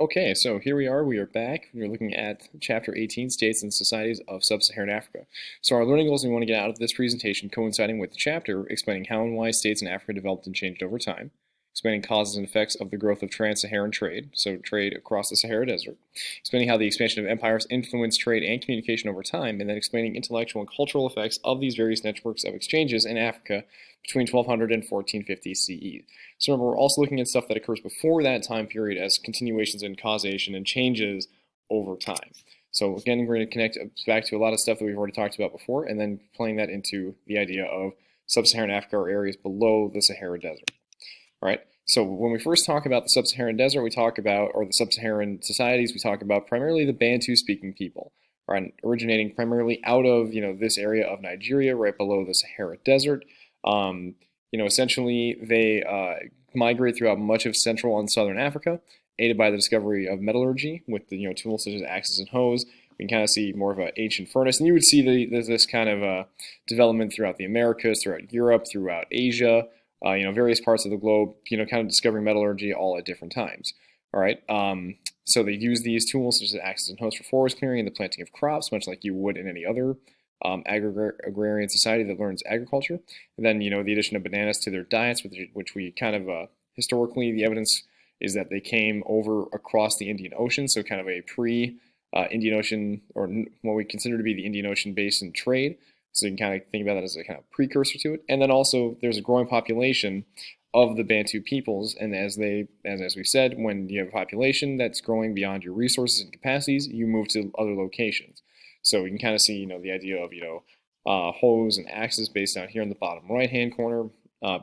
Okay, so here we are. We are back. We're looking at Chapter 18, States and Societies of Sub-Saharan Africa. So our learning goals we want to get out of this presentation coinciding with the chapter explaining how and why states in Africa developed and changed over time, explaining causes and effects of the growth of trans-Saharan trade, so trade across the Sahara Desert, explaining how the expansion of empires influenced trade and communication over time, and then explaining intellectual and cultural effects of these various networks of exchanges in Africa between 1200 and 1450 CE. So remember, we're also looking at stuff that occurs before that time period as continuations in causation and changes over time. So again, we're going to connect back to a lot of stuff that we've already talked about before, and then playing that into the idea of sub-Saharan Africa or areas below the Sahara Desert. All right. So when we first talk about the sub-Saharan desert, we talk about, or the sub-Saharan societies, we talk about primarily the Bantu-speaking people, right, originating primarily out of, this area of Nigeria, right below the Sahara Desert. Essentially they migrate throughout much of Central and Southern Africa, aided by the discovery of metallurgy with the tools such as axes and hoes. We can kind of see more of an ancient furnace, and you would see this kind of development throughout the Americas, throughout Europe, throughout Asia. Various parts of the globe, kind of discovering metallurgy all at different times. All right. So they use these tools such as axes and hoes for forest clearing and the planting of crops, much like you would in any other agrarian society that learns agriculture. And then, the addition of bananas to their diets, which we kind of historically, the evidence is that they came over across the Indian Ocean, so kind of a pre-Indian Ocean, or what we consider to be the Indian Ocean basin trade. So you can kind of think about that as a kind of precursor to it. And then also there's a growing population of the Bantu peoples, and as we've said, when you have a population that's growing beyond your resources and capacities, you move to other locations. So we can kind of see, the idea of, hoes and axes based down here in the bottom right-hand corner,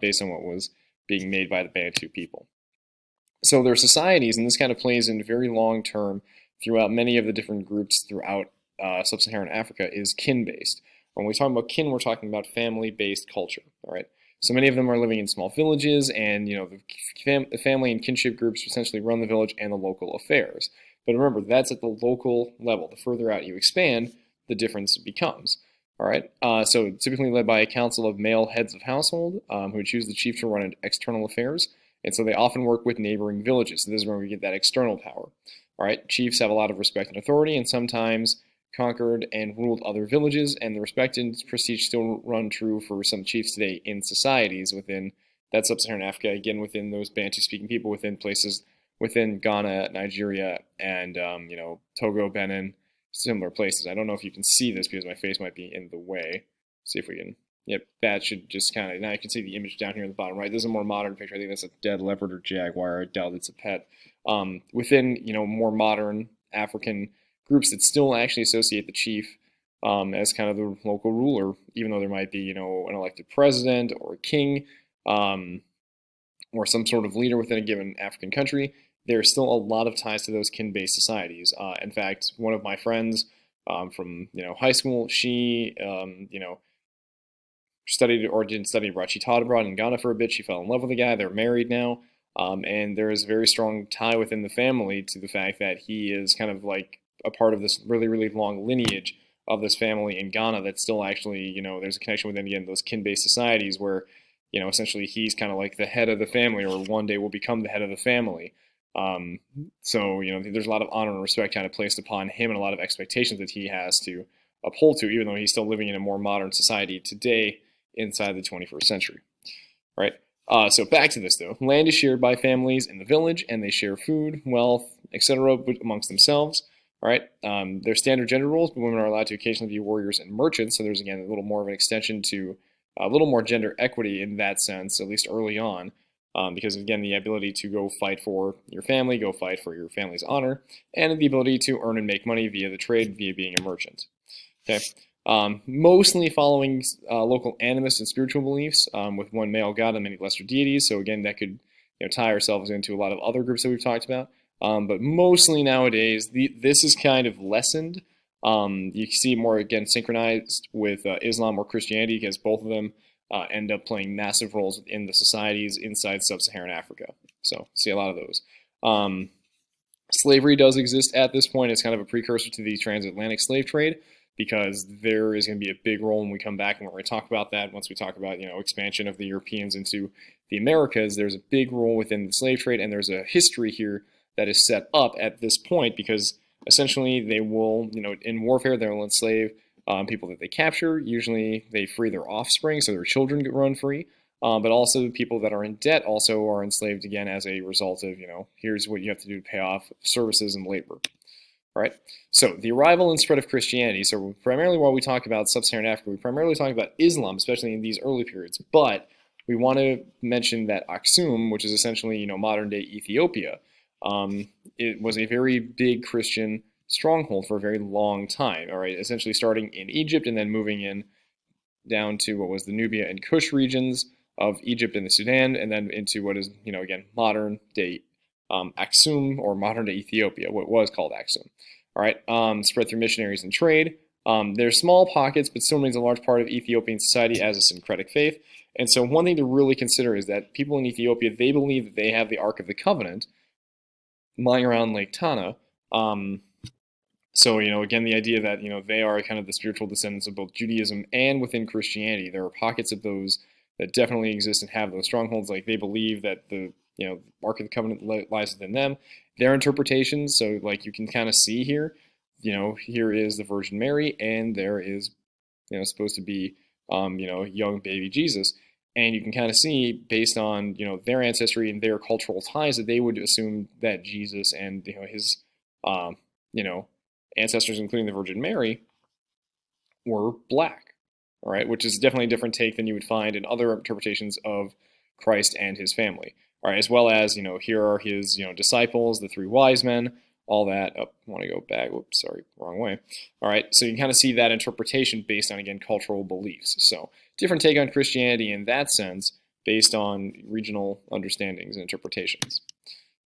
based on what was being made by the Bantu people. So their societies, and this kind of plays in very long term throughout many of the different groups throughout sub-Saharan Africa, is kin-based. When we talk about kin, we're talking about family-based culture, all right? So many of them are living in small villages, and the family and kinship groups essentially run the village and the local affairs. But remember, that's at the local level. The further out you expand, the difference becomes. All right. So typically led by a council of male heads of household who would choose the chief to run external affairs, and so they often work with neighboring villages. So this is where we get that external power. All right. Chiefs have a lot of respect and authority, and sometimes conquered and ruled other villages, and the respect and prestige still run true for some chiefs today in societies within that sub-Saharan Africa, again within those Bantu-speaking people, within places within Ghana, Nigeria, and Togo, Benin, similar places. I don't know if you can see this because my face might be in the way. See if we can. Yep, that should just kind of, now you can see the image down here in the bottom right. This is a more modern picture. I think that's a dead leopard or jaguar. I doubt it's a pet. Within, more modern African groups that still actually associate the chief as kind of the local ruler, even though there might be, an elected president or a king or some sort of leader within a given African country. There's still a lot of ties to those kin-based societies. In fact, one of my friends from high school, she studied or didn't study abroad. She taught abroad in Ghana for a bit. She fell in love with a guy. They're married now. And there is a very strong tie within the family to the fact that he is kind of like a part of this really, really long lineage of this family in Ghana that still actually, there's a connection within, again, those kin-based societies where, essentially he's kind of like the head of the family, or one day will become the head of the family. So, there's a lot of honor and respect kind of placed upon him, and a lot of expectations that he has to uphold to, even though he's still living in a more modern society today inside the 21st century, right? So back to this though. Land is shared by families in the village, and they share food, wealth, etc. amongst themselves. All right. There's standard gender roles, but women are allowed to occasionally be warriors and merchants. So there's again a little more of an extension to a little more gender equity in that sense, at least early on, because again the ability to go fight for your family, go fight for your family's honor, and the ability to earn and make money via the trade, via being a merchant. Okay. Mostly following local animist and spiritual beliefs, with one male god and many lesser deities. So again, that could tie ourselves into a lot of other groups that we've talked about. But mostly nowadays, this is kind of lessened. You see more, again, synchronized with Islam or Christianity, because both of them end up playing massive roles in the societies inside sub-Saharan Africa. So see a lot of those. Slavery does exist at this point. It's kind of a precursor to the transatlantic slave trade, because there is going to be a big role when we come back, and we're going to talk about that once we talk about expansion of the Europeans into the Americas. There's a big role within the slave trade, and there's a history here that is set up at this point, because essentially they will, in warfare, they will enslave people that they capture. Usually they free their offspring, so their children get run free. But also people that are in debt also are enslaved again as a result of, here's what you have to do to pay off services and labor. All right. So the arrival and spread of Christianity. So primarily while we talk about sub-Saharan Africa, we primarily talk about Islam, especially in these early periods. But we want to mention that Aksum, which is essentially, modern-day Ethiopia, it was a very big Christian stronghold for a very long time. All right, essentially starting in Egypt and then moving in down to what was the Nubia and Kush regions of Egypt and the Sudan, and then into what is, again, modern-day Aksum, or modern-day Ethiopia, what was called Aksum. All right, spread through missionaries and trade. There's small pockets, but still remains a large part of Ethiopian society as a syncretic faith. And so one thing to really consider is that people in Ethiopia, they believe that they have the Ark of the Covenant lying around Lake Tana. So, again, the idea that, they are kind of the spiritual descendants of both Judaism and within Christianity. There are pockets of those that definitely exist and have those strongholds. Like, they believe that the, Ark of the Covenant lies within them. Their interpretations, so, like, you can kind of see here, here is the Virgin Mary, and there is, supposed to be, young baby Jesus. And you can kind of see, based on, their ancestry and their cultural ties, that they would assume that Jesus and, his, ancestors, including the Virgin Mary, were black, all right, which is definitely a different take than you would find in other interpretations of Christ and his family, all right, as well as, here are his, disciples, the three wise men, all that. Oh, I want to go back. Whoops, sorry, wrong way. All right, so you can kind of see that interpretation based on, again, cultural beliefs. So different take on Christianity in that sense, based on regional understandings and interpretations.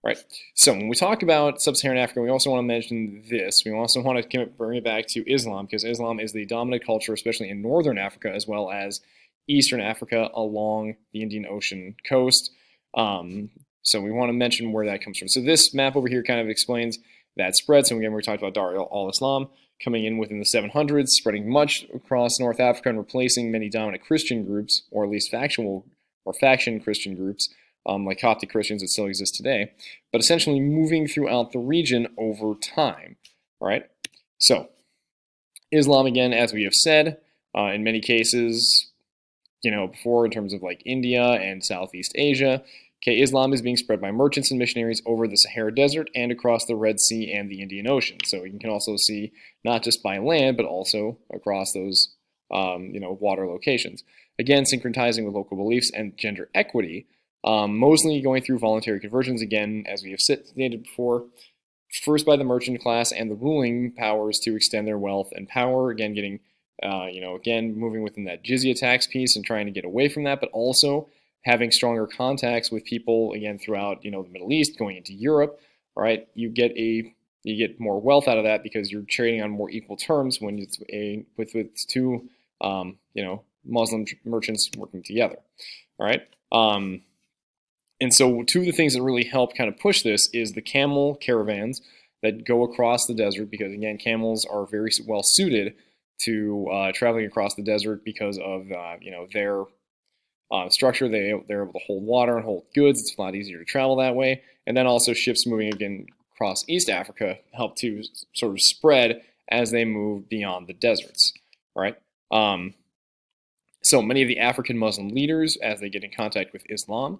Right. So when we talk about sub-Saharan Africa, we also want to mention this. We also want to bring it back to Islam, because Islam is the dominant culture, especially in northern Africa, as well as eastern Africa along the Indian Ocean coast. So we want to mention where that comes from. So this map over here kind of explains that spread. So again, we talked about Dar al-Islam coming in within the 700s, spreading much across North Africa and replacing many dominant Christian groups, or at least faction Christian groups, like Coptic Christians that still exist today, but essentially moving throughout the region over time, right? So, Islam, again, as we have said, in many cases, before, in terms of like India and Southeast Asia, okay, Islam is being spread by merchants and missionaries over the Sahara Desert and across the Red Sea and the Indian Ocean. So you can also see not just by land, but also across those, water locations. Again, synchronizing with local beliefs and gender equity. Mostly going through voluntary conversions, again, as we have stated before, first by the merchant class and the ruling powers to extend their wealth and power, again, getting, again, moving within that jizya tax piece and trying to get away from that, but also having stronger contacts with people, again, throughout, the Middle East, going into Europe, all right, you get more wealth out of that because you're trading on more equal terms when it's with two, Muslim merchants working together, all right. And so two of the things that really help kind of push this is the camel caravans that go across the desert, because, again, camels are very well suited to traveling across the desert because of, their structure. They're able to hold water and hold goods. It's a lot easier to travel that way. And then also ships moving, again, across East Africa help to sort of spread as they move beyond the deserts, all right? So many of the African Muslim leaders, as they get in contact with Islam,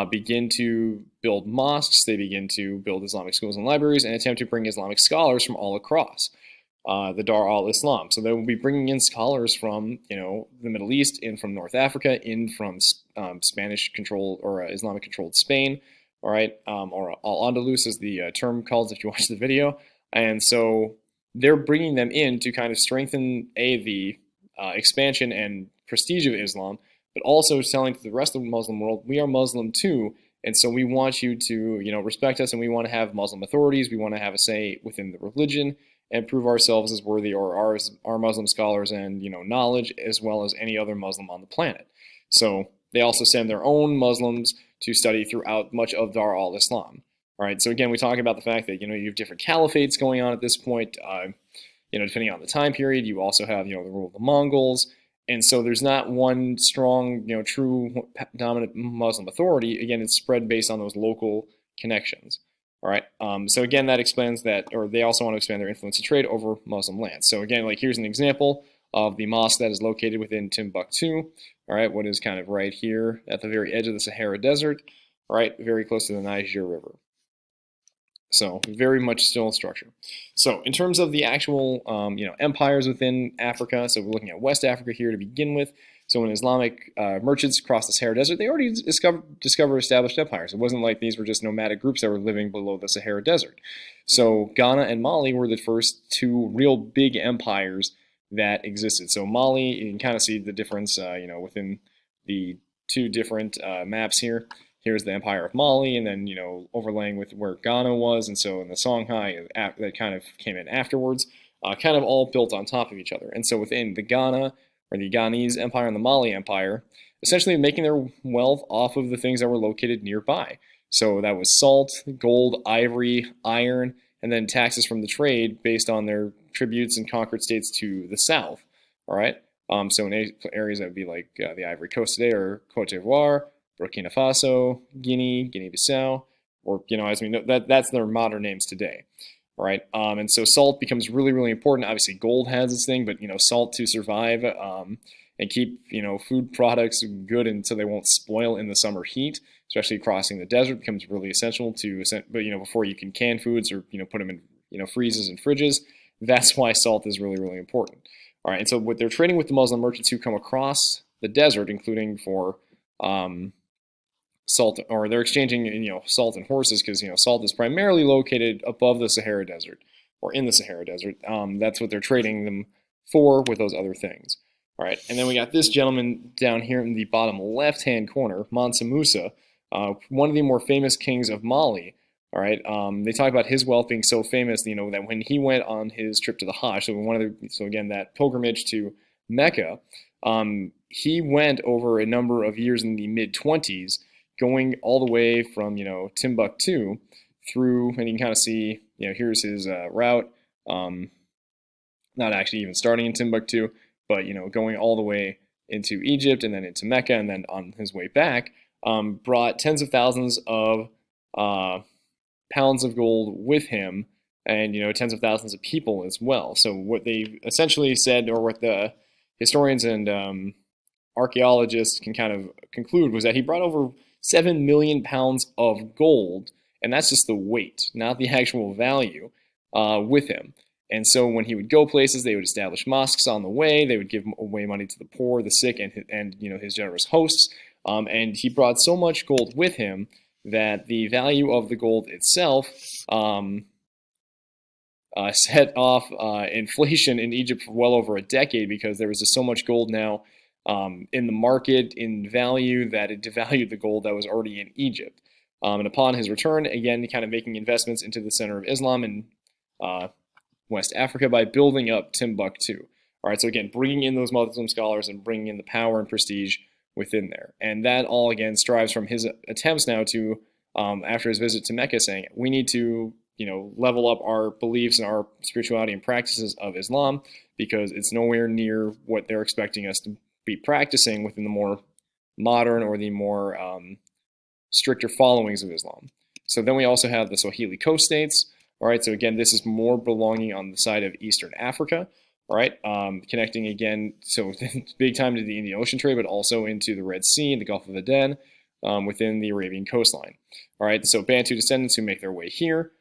begin to build mosques, they begin to build Islamic schools and libraries, and attempt to bring Islamic scholars from all across the Dar al-Islam. So they will be bringing in scholars from, the Middle East, in from North Africa, in from Spanish-controlled or Islamic-controlled Spain, all right, or Al-Andalus is the term called if you watch the video. And so they're bringing them in to kind of strengthen, the expansion and prestige of Islam, but also telling to the rest of the Muslim world, we are Muslim too, and so we want you to, respect us, and we want to have Muslim authorities, we want to have a say within the religion, and prove ourselves as worthy, or our Muslim scholars and, knowledge, as well as any other Muslim on the planet. So they also send their own Muslims to study throughout much of Dar al-Islam. All right, so again, we talk about the fact that, you have different caliphates going on at this point, depending on the time period. You also have, the rule of the Mongols. And so there's not one strong, true dominant Muslim authority. Again, it's spread based on those local connections. All right. So again, that explains that, or they also want to expand their influence and trade over Muslim lands. So again, like here's an example of the mosque that is located within Timbuktu. All right, what is kind of right here at the very edge of the Sahara Desert. All right, very close to the Niger River. So very much still structure. So in terms of the actual, empires within Africa, so we're looking at West Africa here to begin with. So when Islamic merchants crossed the Sahara Desert, they already discovered established empires. It wasn't like these were just nomadic groups that were living below the Sahara Desert. So Ghana and Mali were the first two real big empires that existed. So Mali, you can kind of see the difference, within the two different maps here. Here's the Empire of Mali, and then, overlaying with where Ghana was, and so in the Songhai that kind of came in afterwards, kind of all built on top of each other. And so within the Ghana, or the Ghanese Empire and the Mali Empire, essentially making their wealth off of the things that were located nearby. So that was salt, gold, ivory, iron, and then taxes from the trade based on their tributes and conquered states to the south. All right. So in areas that would be like the Ivory Coast today, or Cote d'Ivoire, Burkina Faso, Guinea, Guinea-Bissau, or, as we know, that's their modern names today, right? And so salt becomes really, really important. Obviously, gold has its thing, but, salt to survive and keep, food products good and so they won't spoil in the summer heat, especially crossing the desert, becomes really essential to, but, before you can can foods or, put them in, freezers and fridges, that's why salt is really, really important. All right, and so what they're trading with the Muslim merchants who come across the desert, including for salt, or they're exchanging, salt and horses, because, salt is primarily located above the Sahara Desert, or in the Sahara Desert. That's what they're trading them for with those other things. All right, and then we got this gentleman down here in the bottom left-hand corner, Mansa Musa, one of the more famous kings of Mali. All right, they talk about his wealth being so famous, that when he went on his trip to the Hajj, so again, that pilgrimage to Mecca, he went over a number of years in the mid-20s, going all the way from, Timbuktu through, and you can kind of see, here's his route, not actually even starting in Timbuktu, but, going all the way into Egypt and then into Mecca, and then on his way back, brought tens of thousands of pounds of gold with him, and, tens of thousands of people as well. So what they essentially said, or what the historians and archaeologists can kind of conclude, was that he brought over 7 million pounds of gold, and that's just the weight, not the actual value, with him. And so when he would go places, they would establish mosques on the way. They would give away money to the poor, the sick, and his generous hosts. And he brought so much gold with him that the value of the gold itself set off inflation in Egypt for well over a decade, because there was just so much gold now in the market in value that it devalued the gold that was already in Egypt. And upon his return, again, kind of making investments into the center of Islam in West Africa by building up Timbuktu. All right, so again, bringing in those Muslim scholars and bringing in the power and prestige within there. And that all, again, strives from his attempts now to, after his visit to Mecca, saying, we need to, level up our beliefs and our spirituality and practices of Islam, because it's nowhere near what they're expecting us to be practicing within the more modern, or the more stricter followings of Islam. So then we also have the Swahili coast states. All right, so again, this is more belonging on the side of Eastern Africa. All right, connecting again, so big time to the Indian Ocean trade, but also into the Red Sea and the Gulf of Aden within the Arabian coastline. All right, so Bantu descendants who make their way here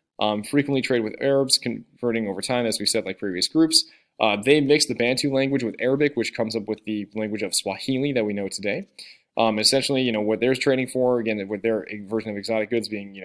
frequently trade with Arabs, converting over time, as we said, like previous groups. They mix the Bantu language with Arabic, which comes up with the language of Swahili that we know today. Essentially, what they're trading for, again, with their version of exotic goods being,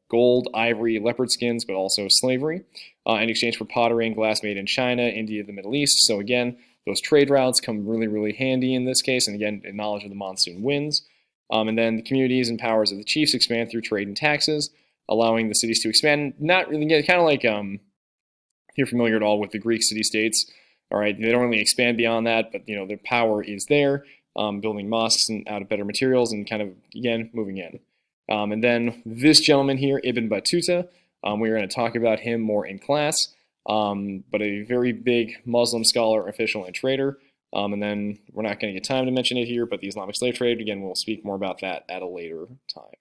gold, ivory, leopard skins, but also slavery, in exchange for pottery and glass made in China, India, the Middle East. So again, those trade routes come really, really handy in this case, and again, knowledge of the monsoon winds. And then the communities and powers of the chiefs expand through trade and taxes, allowing the cities to expand. Not really, kind of like, if you're familiar at all with the Greek city-states, all right, they don't really expand beyond that, but, their power is there, building mosques and out of better materials, and kind of, again, moving in. And then this gentleman here, Ibn Battuta, we're going to talk about him more in class, but a very big Muslim scholar, official, and trader. And then we're not going to get time to mention it here, but the Islamic slave trade, again, we'll speak more about that at a later time.